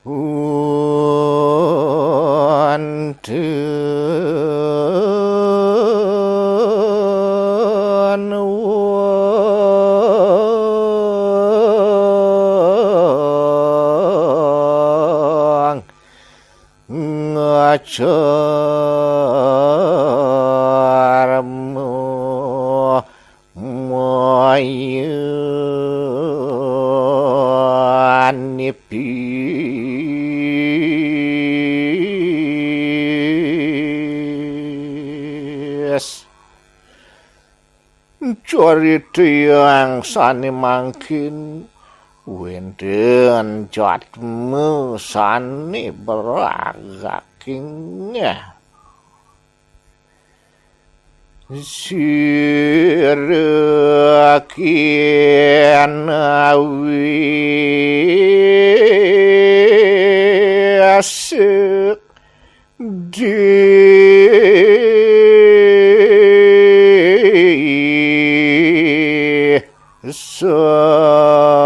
Wonten wong ngajarmu moyani bis carita yang sane mangkin wenden jatmu sane beragaking sirakin asik di sangatmu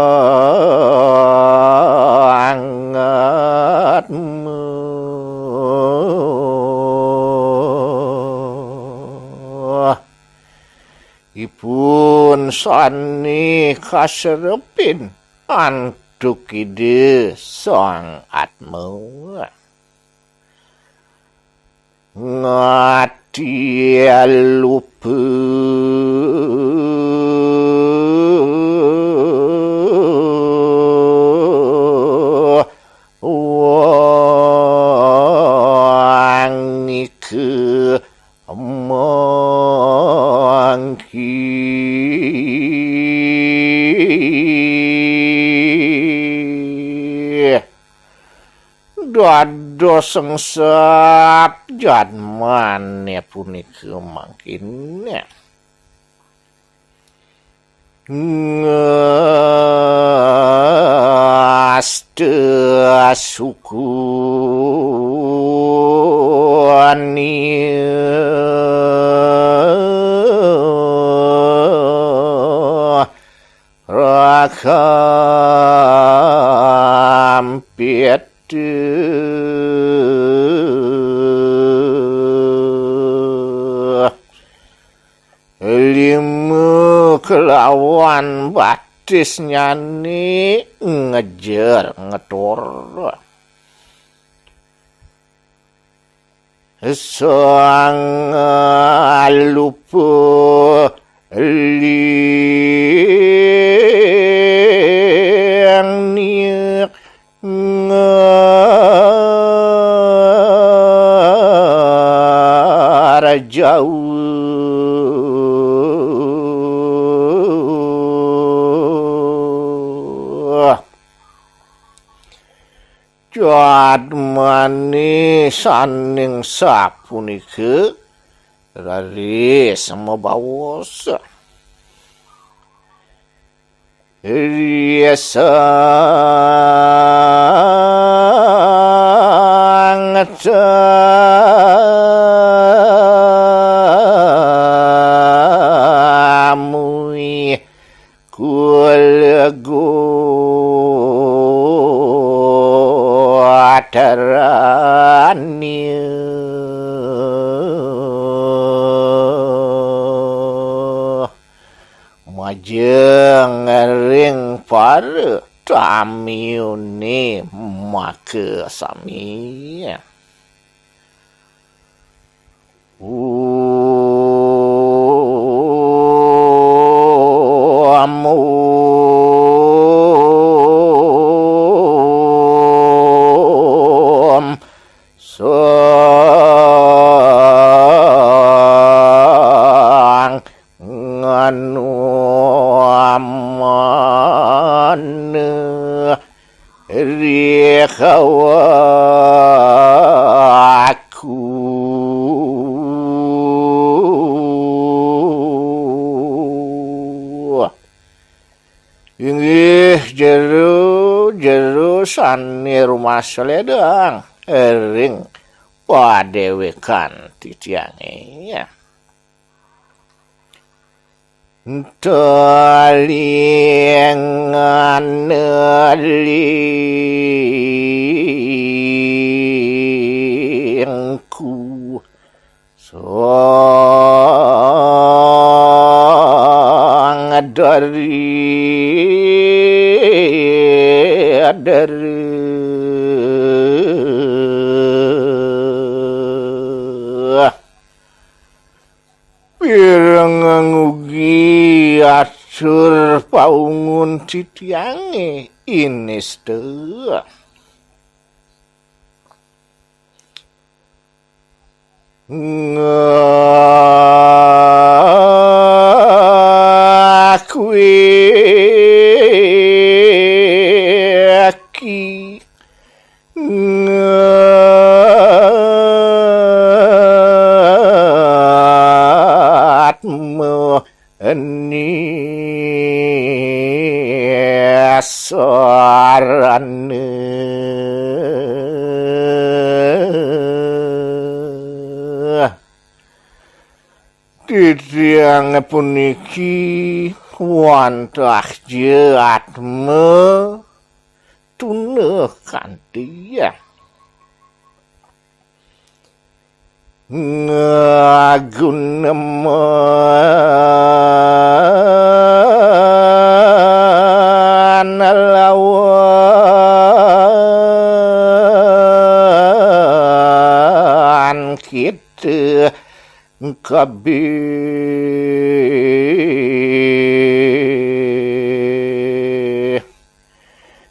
ipun sani kasrepin antuk ide sangatmu ngati lupa wangi ke mangki dados sengsap jadmane punika mangkine ngasta sukuni rakampit lima kelawan batis nyani ngejar ngetor sang lupa liang niak ngarajau jadmane saning sapunika raris mabawos riasang tamui kulego atarani majeng ring para tamiune maka sami sang nganu amane rikawaku inggih jero sani rumah seledang ering padewekan titiange talingan li waungun titiange inis teu. Ngakui aki ngatmu ni sarane titiang puniki wantah jeatme tuneuh kantia ngaguneman lawan kitu kabeh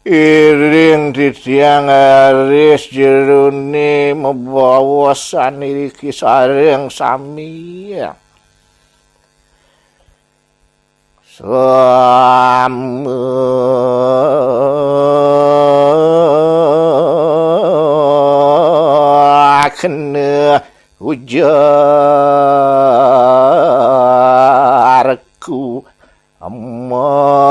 iring titiang aris jerone membawa saniriki sareng sami kena ujarku manghi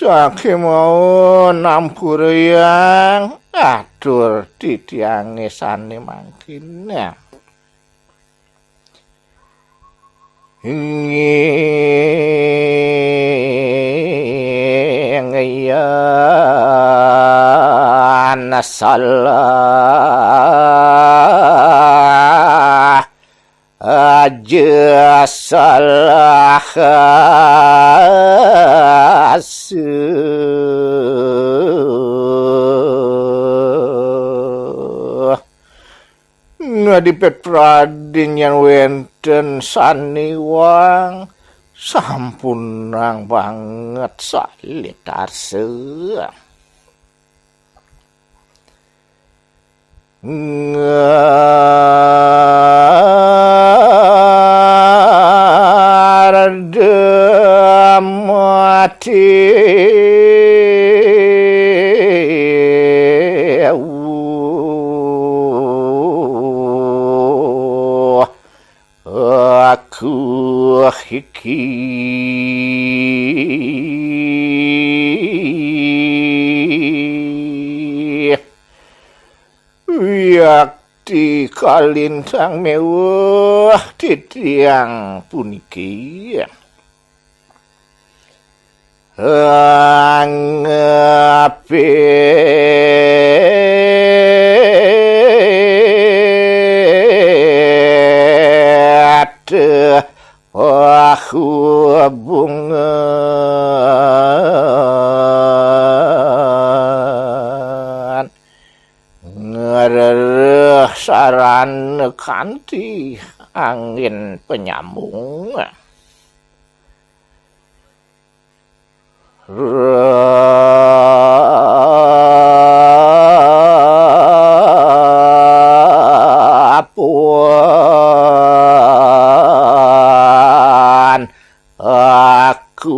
saking mau nampur yang atur titiange sane mangkina ngayana salah aja salah ngadipet pradin yang wenten saniwang sampun nang banget salitarse ngarada mati aku hiki yakti kalintang mewah titiang puniki angape aku bunga ngarereh saran kanti angin penyambung rapuan aku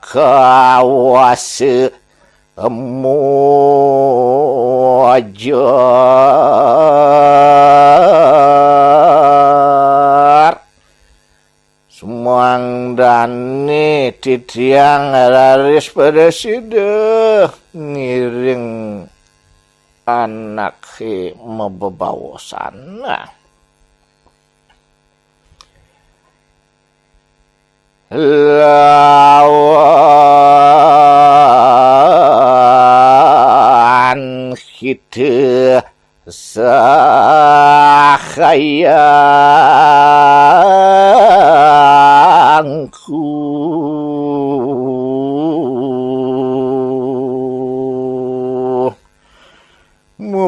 kawase mojar semang dani titiang laris pada sida ngiring anak mebebawasan lawan kita sayangku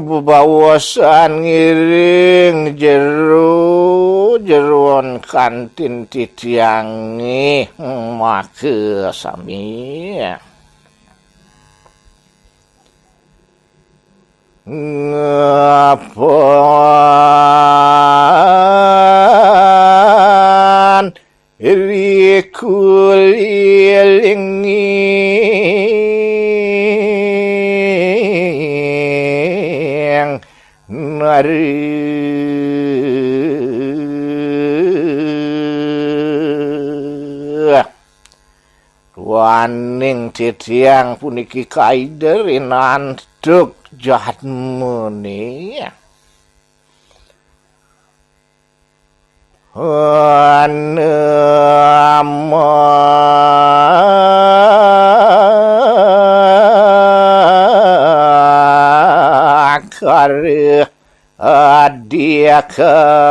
bebawasan ngiring jeruan kantin titiangi make sami ngapon rikuliling nari waning titiang puniki kaiderin antuk jahat muni kare adia kare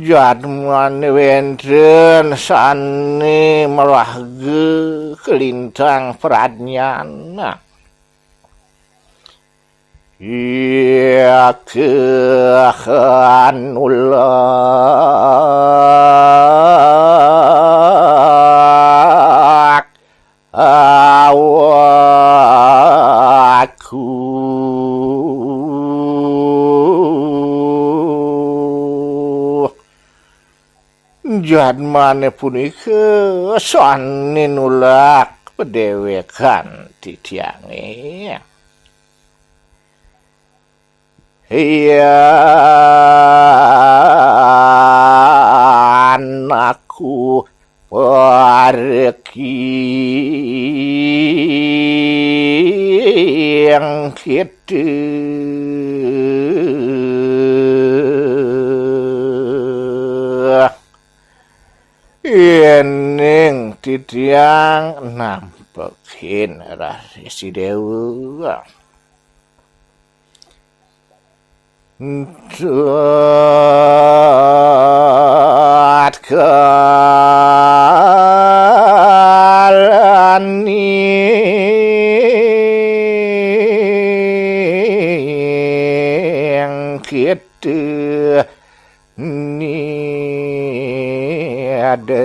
jadman wenten sani merahge kelintang pradnyana ia kehanulak awakku jadmane punika sani nulak pedewekan titiange iya anakku pareki yang kitu ening titiang nampekin rasi dewa Tuat kalani yang kita ni ada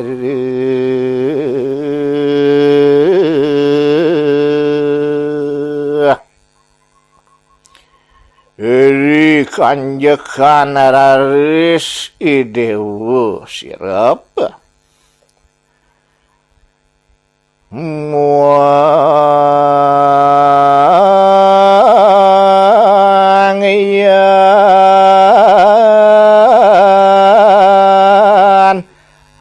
eri kanjekan raris idewu sirap muang yan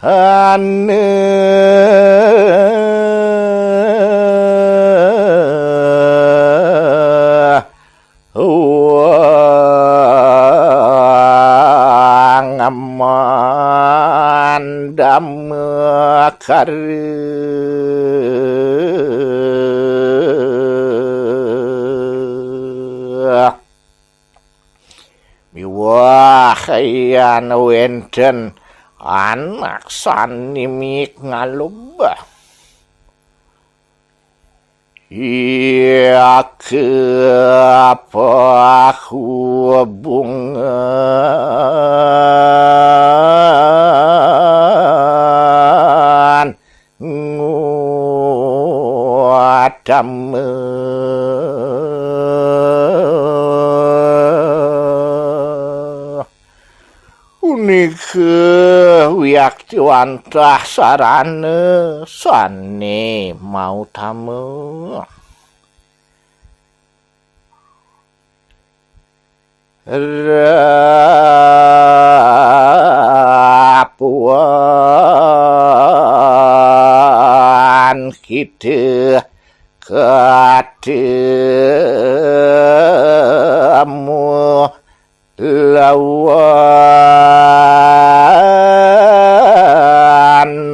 ane damekar miwahayan wenten anak sanimik ngalubah iya kepahu bunga nguatame unike wiaktiwantah sarane sane mau tame rapuan kita ketemu lawan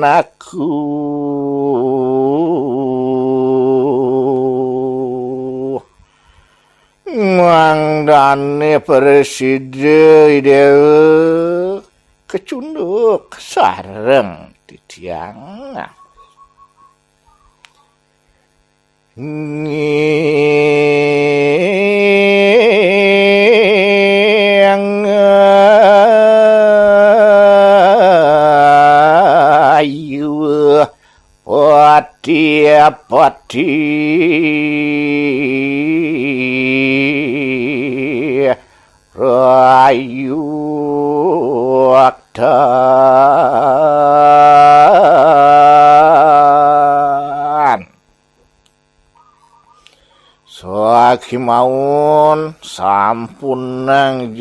aku mangdane presiden kecunduk sareng titi siang ayu pati rayu aktan sakimaun sampun nang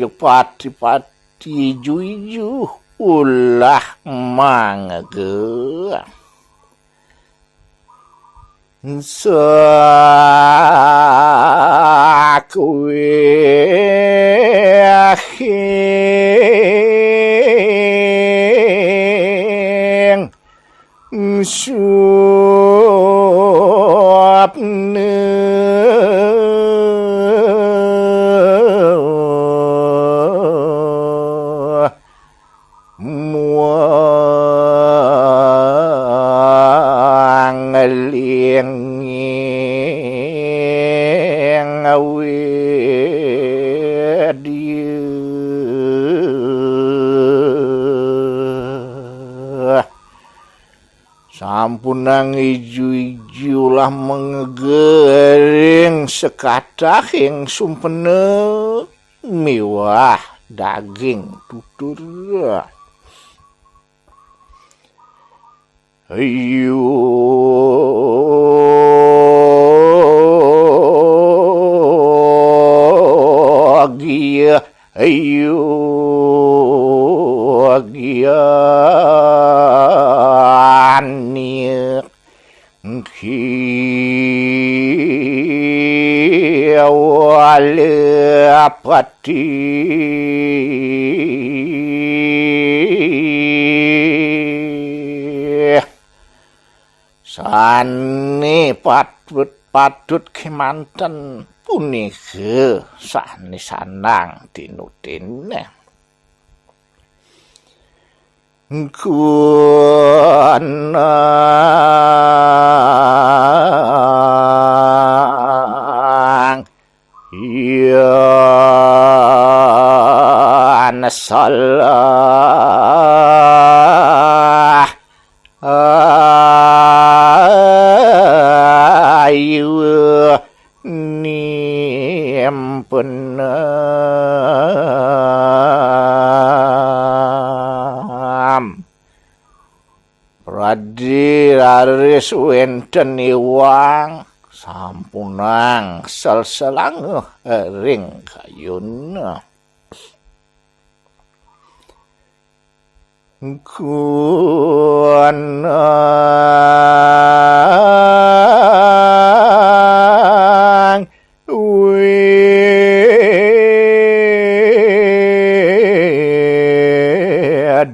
pati juju ulah mangege sakwe ahing suapne sampun nang ijo-ijo lah mengegering sekatah ing sumpene miwah daging tutur ayo agia pati sane patut kemanten punika sane sanang dinutine kuna salah ayu nimpenam Radiraris wenten iwang sampunang sel-selang ring kayuna kunang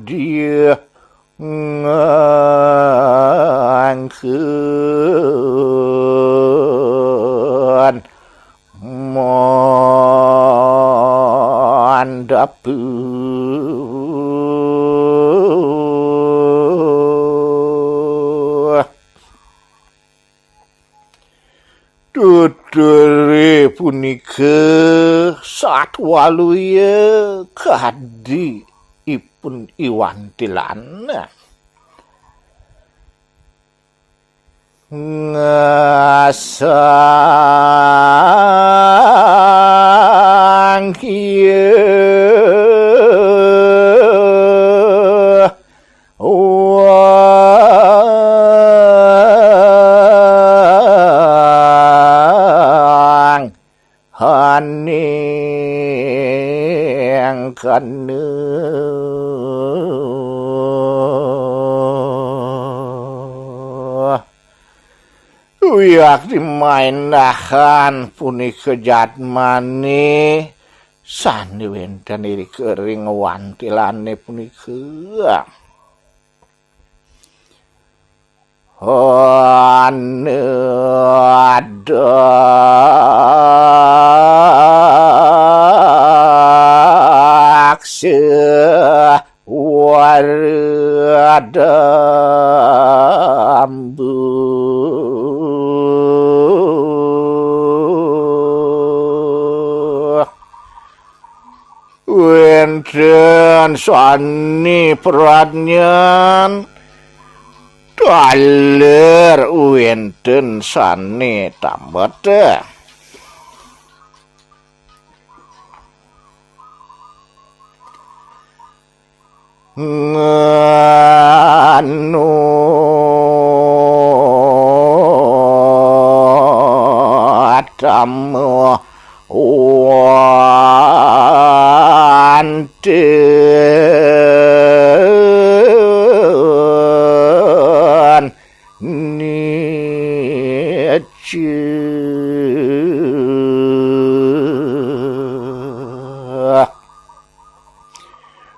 dia ngangkeun mandapu tuturi punika satwaluya kadi ipun iwantilana ngasang wang haning kanu wiyak dimainahan punika jatmane sane wenten iri kering wantilane punika ane adakse warada sani peranyan daler wenten sani tambet nganu atamu wanten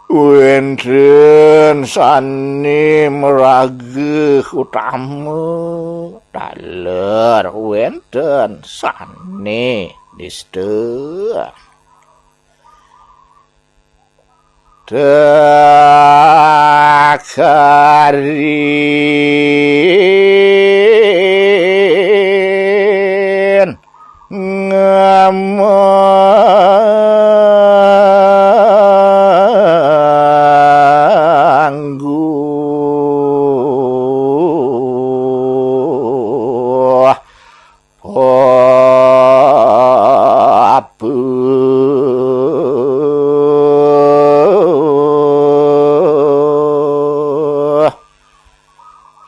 wenten sani merage utama daler wenten sani diste takarin ngamanggu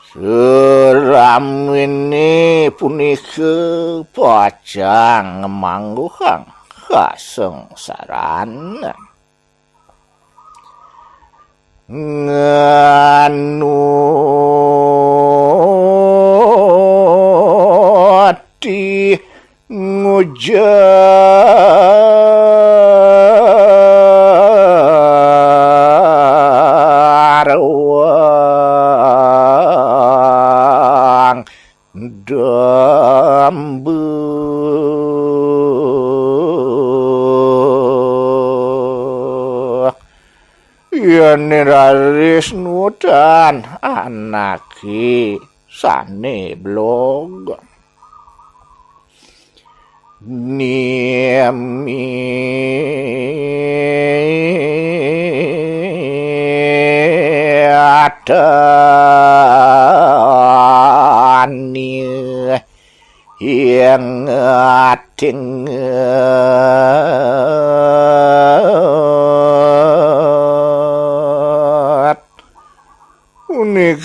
seram ini punika pacang mangguhang kasengsaran nganu ati ngujar wang dambu yen raris nudan anaki sane blog niami atani yang ating unik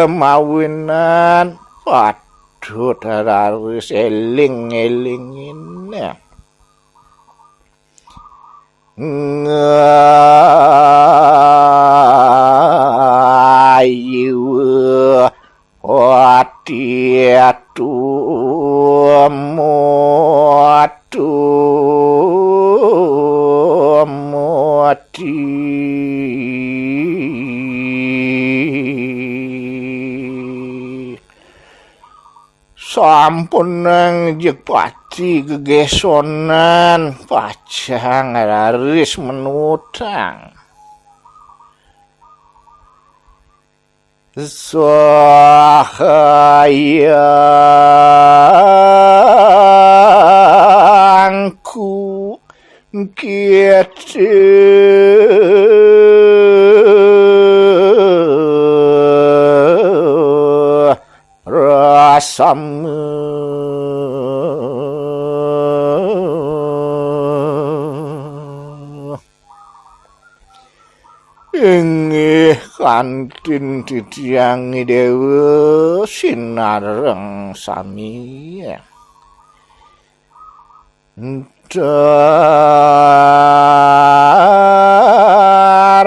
mawinan patut harus eling-elingin ngayu watiatu muati sampun nang jek pati gegesonan pacang raris menutang sayangku kitu rasamu ingih kantin titiangi dewa sinareng sami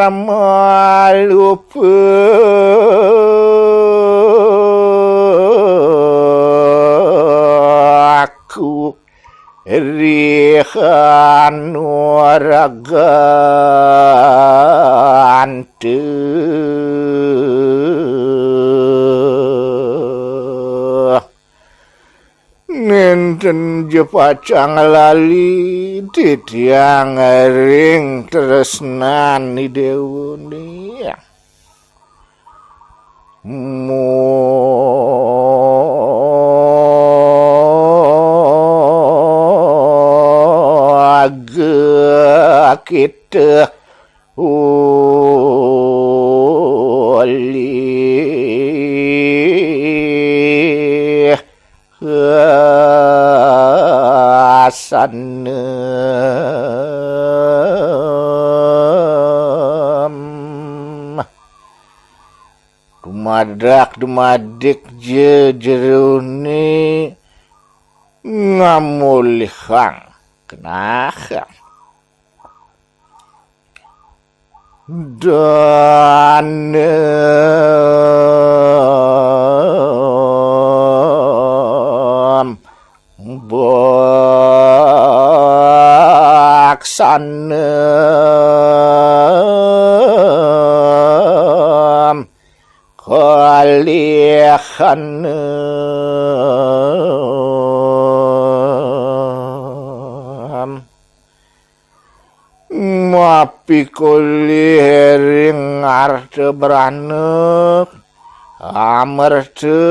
darmalupe aku rihan waragante nenten jepacang lali titiang ring tresnan ni dewuni agak kita dumadak-dumadik jejerone ngamulihang kenahan danem baksanem kalihanem mapikuling arte beranek amerte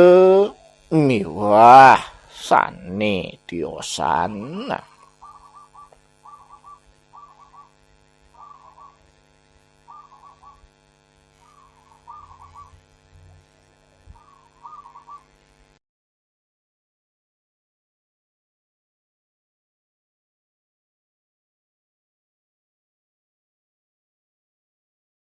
miwah sane tiosana